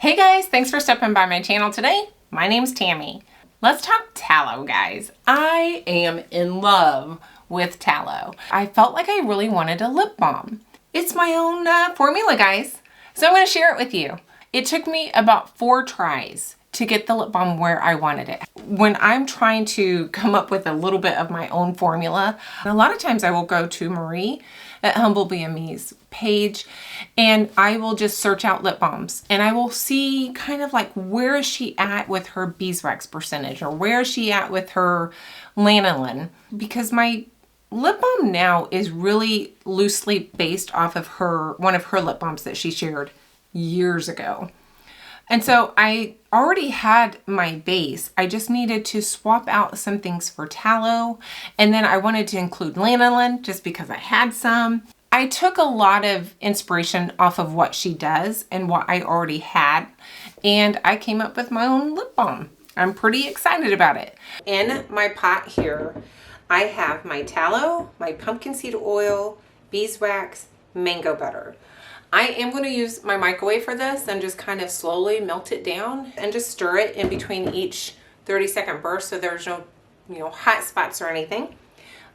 Hey guys, thanks for stopping by my channel today. My name's Tammy. Let's talk tallow, guys. I am in love with tallow. I felt like I really wanted a lip balm. It's my own formula, guys. So I'm going to share it with you. It took me about 4 tries to get the lip balm where I wanted it. When I'm trying to come up with a little bit of my own formula, a lot of times I will go to Marie at Humble BME's page and I will just search out lip balms and I will see kind of like where is she at with her beeswax percentage or where is she at with her lanolin, because my lip balm now is really loosely based off of one of her lip balms that she shared years ago. And so I already had my base. I just needed to swap out some things for tallow. And then I wanted to include lanolin just because I had some. I took a lot of inspiration off of what she does and what I already had. And I came up with my own lip balm. I'm pretty excited about it. In my pot here, I have my tallow, my pumpkinseed oil, beeswax, mango butter. I am going to use my microwave for this and just kind of slowly melt it down and just stir it in between each 30-second burst so there's no hot spots or anything.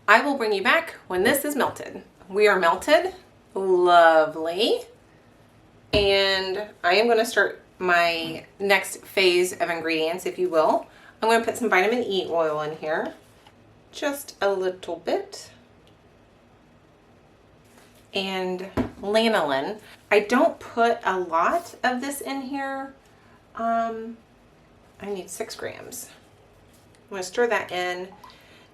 I will bring you back when this is melted. We are melted. Lovely. And I am going to start my next phase of ingredients, if you will. I'm going to put some vitamin E oil in here. Just a little bit. And lanolin. I don't put a lot of this in here. I need 6 grams. I'm going to stir that in,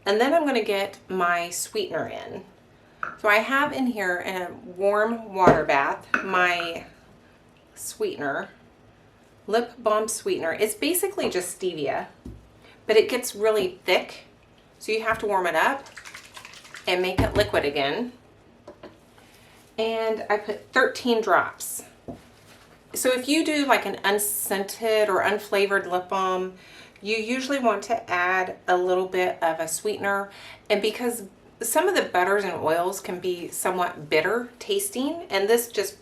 and then I'm going to get my sweetener in. So I have in here in a warm water bath my sweetener, lip balm sweetener. It's basically just stevia, but it gets really thick, so you have to warm it up and make it liquid again. And I put 13 drops. So if you do like an unscented or unflavored lip balm, you usually want to add a little bit of a sweetener. And because some of the butters and oils can be somewhat bitter tasting, and this just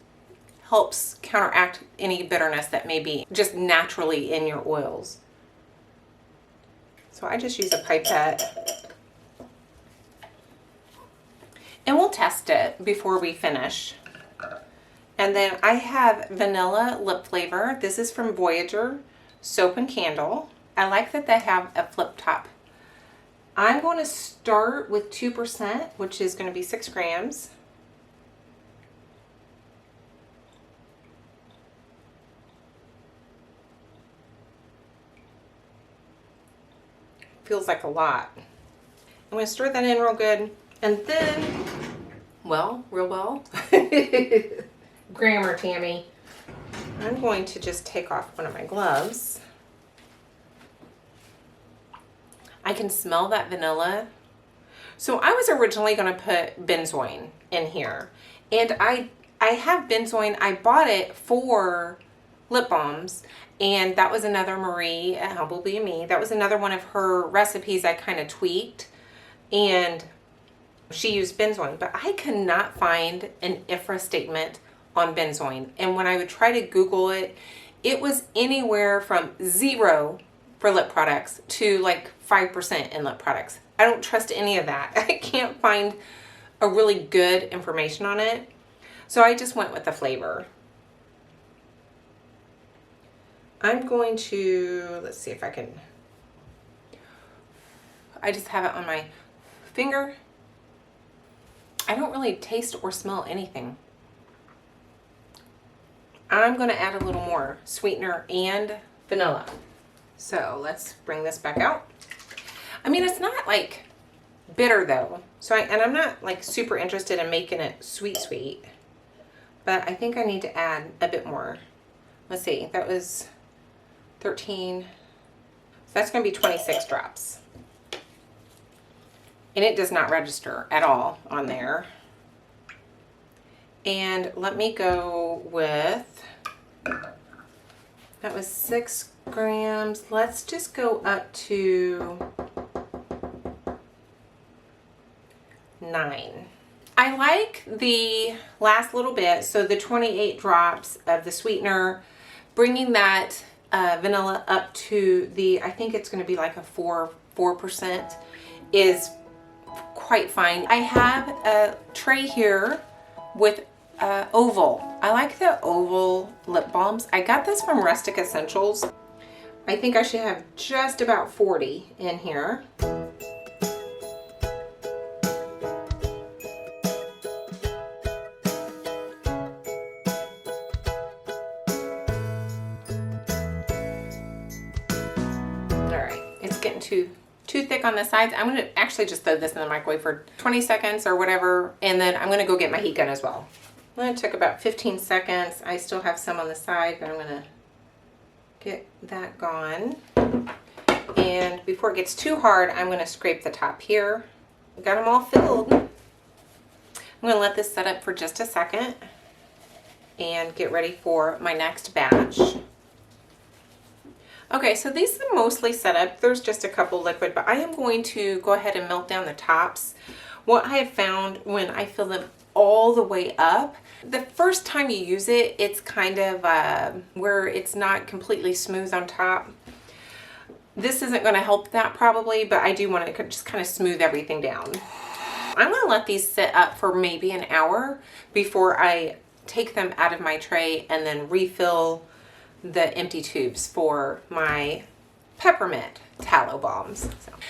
helps counteract any bitterness that may be just naturally in your oils. So I just use a pipette. And we'll test it before we finish. And then I have vanilla lip flavor. This is from Voyager Soap and Candle. I like that they have a flip top. I'm going to start with 2%, which is going to be 6 grams. Feels like a lot. I'm going to stir that in real good. And then, well, real well, grammar, Tammy. I'm going to just take off one of my gloves. I can smell that vanilla. So I was originally going to put benzoin in here. And I have benzoin. I bought it for lip balms. And that was another Marie at Humble BME. That was another one of her recipes I kind of tweaked. And she used benzoin, but I could not find an IFRA statement on benzoin. And when I would try to Google it, it was anywhere from 0 for lip products to like 5% in lip products. I don't trust any of that. I can't find a really good information on it. So I just went with the flavor. I'm going to, let's see if I can, I just have it on my finger. I don't really taste or smell anything. I'm going to add a little more sweetener and vanilla. So let's bring this back out. I mean, it's not like bitter though. So I'm not like super interested in making it sweet, but I think I need to add a bit more. Let's see, that was 13. So that's going to be 26 drops. And it does not register at all on there. And let me go with, that was 6 grams. Let's just go up to 9. I like the last little bit, so the 28 drops of the sweetener bringing that vanilla up to the, I think it's going to be like a 4% is quite fine. I have a tray here with oval. I like the oval lip balms. I got this from Rustic Essentials. I think I should have just about 40 in here. Getting too thick on the sides. I'm gonna actually just throw this in the microwave for 20 seconds or whatever, and then I'm gonna go get my heat gun as well. Well, it took about 15 seconds. I still have some on the side, but I'm gonna get that gone. And before it gets too hard, I'm gonna scrape the top here. Got them all filled. I'm gonna let this set up for just a second and get ready for my next batch. Okay, so these are mostly set up. There's just a couple liquid, but I am going to go ahead and melt down the tops. What I have found when I fill them all the way up, the first time you use it, it's kind of where it's not completely smooth on top. This isn't going to help that probably, but I do want to just kind of smooth everything down. I'm going to let these sit up for maybe an hour before I take them out of my tray and then refill the empty tubes for my peppermint tallow balms.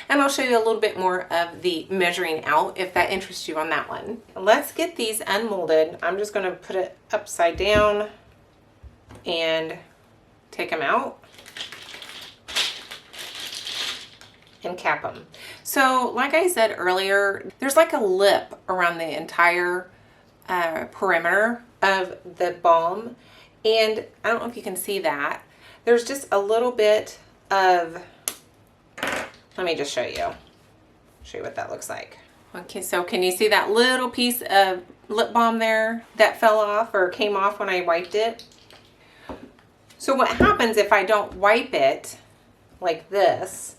And I'll show you a little bit more of the measuring out if that interests you on that one. Let's get these unmolded. I'm just going to put it upside down and take them out and cap them. So like I said earlier, there's like a lip around the entire perimeter of the balm. And I don't know if you can see that. There's just a little bit of, let me just show you what that looks like. Okay, so can you see that little piece of lip balm there that fell off or came off when I wiped it? So what happens if I don't wipe it like this,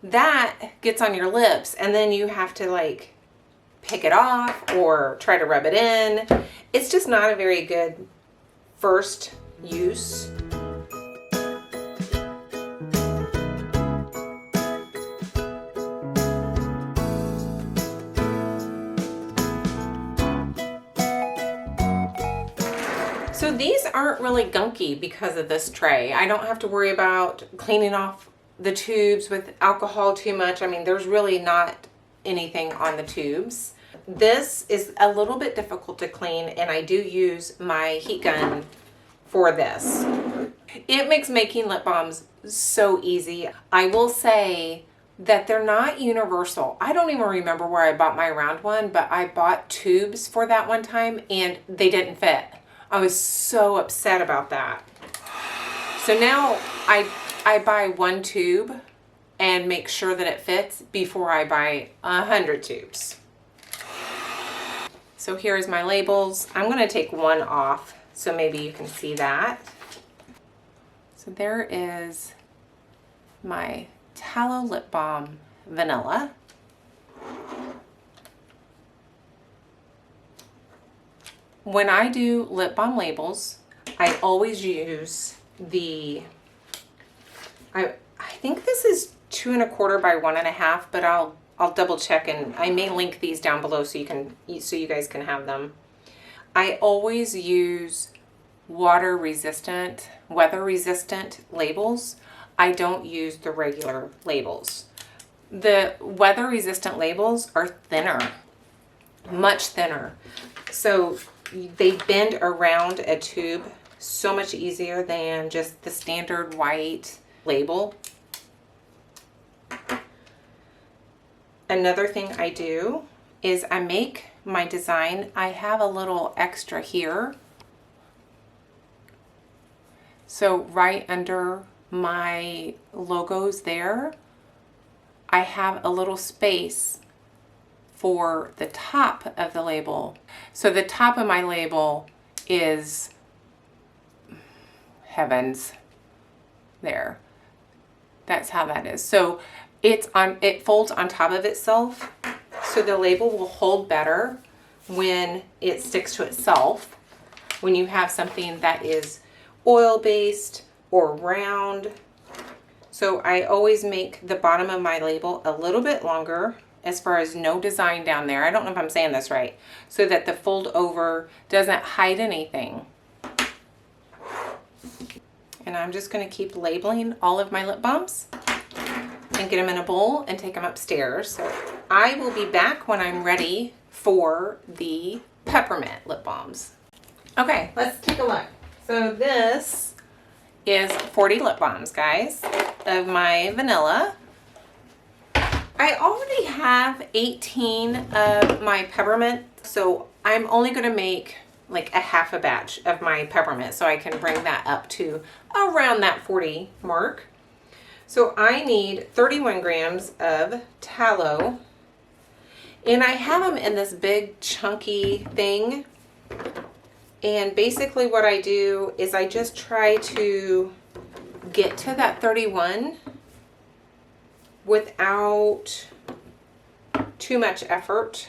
that gets on your lips and then you have to like pick it off or try to rub it in. It's just not a very good first use. So these aren't really gunky because of this tray. I don't have to worry about cleaning off the tubes with alcohol too much. I mean, there's really not anything on the tubes. This is a little bit difficult to clean, and I do use my heat gun for this. It makes making lip balms so easy. I will say that they're not universal. I don't even remember where I bought my round one, but I bought tubes for that one time and they didn't fit. I was so upset about that. So now I buy one tube and make sure that it fits before I buy 100 tubes. So here's my labels. I'm going to take one off so maybe you can see that. So there is my Tallow Lip Balm Vanilla. When I do lip balm labels, I always use the, I think this is 2 1/4 by 1 1/2, but I'll double check, and I may link these down below so you guys can have them. I always use weather resistant labels. I don't use the regular labels. The weather resistant labels are thinner, much thinner. So they bend around a tube so much easier than just the standard white label. Another thing I do is I make my design. I have a little extra here. So right under my logos there, I have a little space for the top of the label. So the top of my label is, heavens, there. That's how that is. So it folds on top of itself, so the label will hold better when it sticks to itself. When you have something that is oil-based or round. So I always make the bottom of my label a little bit longer, as far as no design down there. I don't know if I'm saying this right. So that the fold over doesn't hide anything. And I'm just going to keep labeling all of my lip balms and get them in a bowl and take them upstairs. So I will be back when I'm ready for the peppermint lip balms. Okay, let's take a look. So this is 40 lip balms, guys, of my vanilla. I already have 18 of my peppermint, so I'm only going to make like a half a batch of my peppermint so I can bring that up to around that 40 mark. So I need 31 grams of tallow, and I have them in this big chunky thing. And basically what I do is I just try to get to that 31 without too much effort.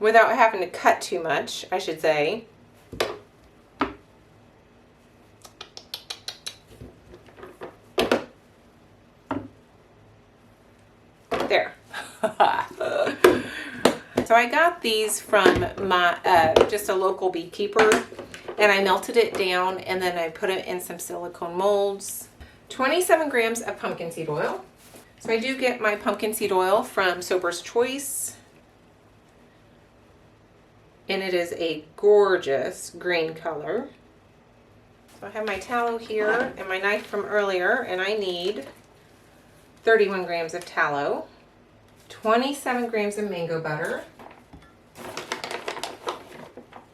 Without having to cut too much, I should say. There. So I got these from my just a local beekeeper, and I melted it down, and then I put it in some silicone molds. 27 grams of pumpkin seed oil. So I do get my pumpkin seed oil from Sober's Choice, and it is a gorgeous green color. So I have my tallow here and my knife from earlier, and I need 31 grams of tallow, 27 grams of mango butter.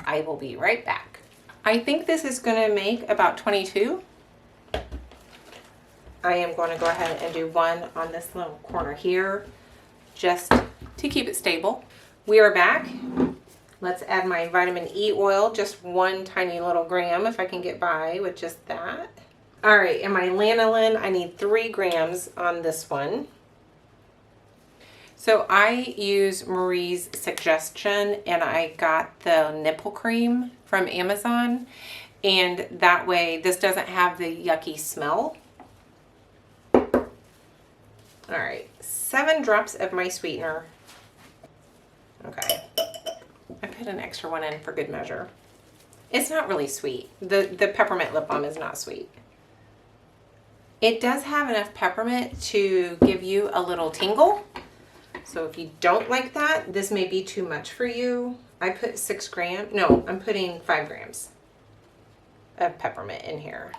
I will be right back. I think this is going to make about 22. I am going to go ahead and do one on this little corner here, just to keep it stable. We are back. Let's add my vitamin E oil, just one tiny little gram if I can get by with just that. All right, and my lanolin, I need 3 grams on this one. So I use Marie's suggestion, and I got the nipple cream from Amazon, and that way this doesn't have the yucky smell. All right, 7 drops of my sweetener. Okay, I put an extra one in for good measure. It's not really sweet. The peppermint lip balm is not sweet. It does have enough peppermint to give you a little tingle. So if you don't like that, this may be too much for you. I put 6 grams. No, I'm putting 5 grams of peppermint in here.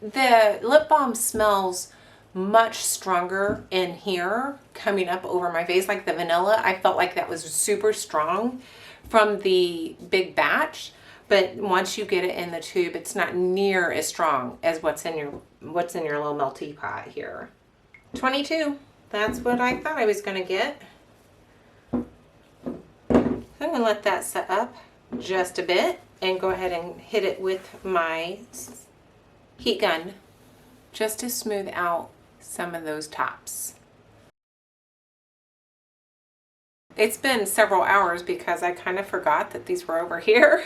The lip balm smells much stronger in here coming up over my face. Like the vanilla, I felt like that was super strong from the big batch, but once you get it in the tube, it's not near as strong as what's in your little melty pot here. 22. That's what I thought I was going to get. So I'm going to let that set up just a bit and go ahead and hit it with my heat gun just to smooth out some of those tops. It's been several hours because I kind of forgot that these were over here.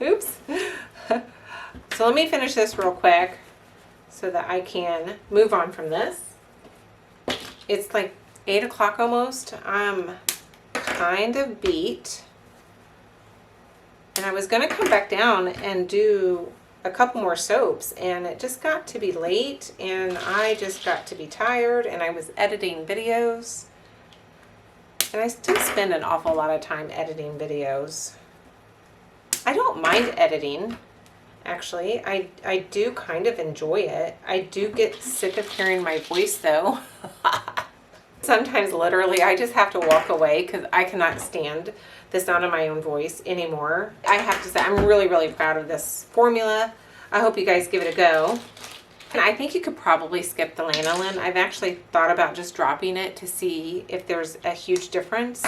Oops. So let me finish this real quick so that I can move on from this. It's like 8 o'clock almost. I'm kind of beat. And I was going to come back down and do a couple more soaps, and it just got to be late, and I just got to be tired, and I was editing videos. And I still spend an awful lot of time editing videos. I don't mind editing, actually. I do kind of enjoy it. I do get sick of hearing my voice, though. Sometimes, literally, I just have to walk away because I cannot stand the sound of my own voice anymore. I have to say, I'm really, really proud of this formula. I hope you guys give it a go. And I think you could probably skip the lanolin. I've actually thought about just dropping it to see if there's a huge difference.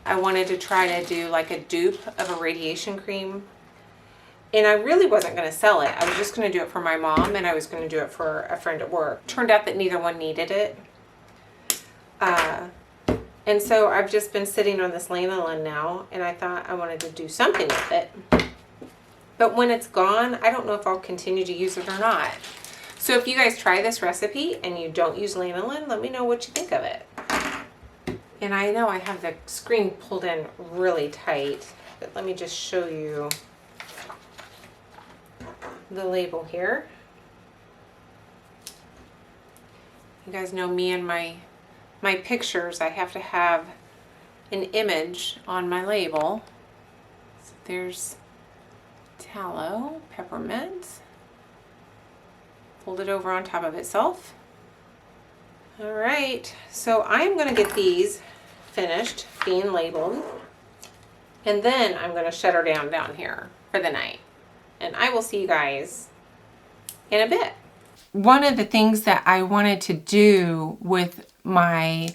I wanted to try to do like a dupe of a radiation cream. And I really wasn't going to sell it. I was just going to do it for my mom, and I was going to do it for a friend at work. Turned out that neither one needed it. And so I've just been sitting on this lanolin now, and I thought I wanted to do something with it. But when it's gone, I don't know if I'll continue to use it or not. So if you guys try this recipe and you don't use lanolin, let me know what you think of it. And I know I have the screen pulled in really tight, but let me just show you the label here. You guys know me and my pictures, I have to have an image on my label. So there's tallow, peppermint. Fold it over on top of itself. All right, so I'm gonna get these finished being labeled, and then I'm gonna shut her down here for the night. And I will see you guys in a bit. One of the things that I wanted to do with my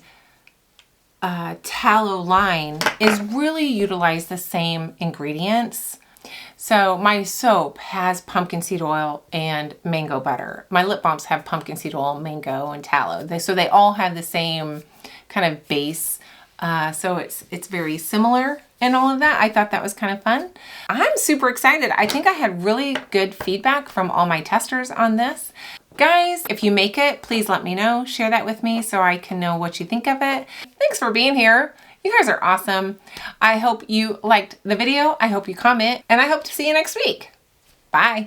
tallow line is really utilize the same ingredients. So my soap has pumpkin seed oil and mango butter. My lip balms have pumpkin seed oil, mango, and tallow. So they all have the same kind of base. So it's very similar and all of that. I thought that was kind of fun. I'm super excited. I think I had really good feedback from all my testers on this. Guys, if you make it, please let me know. Share that with me so I can know what you think of it. Thanks for being here. You guys are awesome. I hope you liked the video. I hope you comment, and I hope to see you next week. Bye.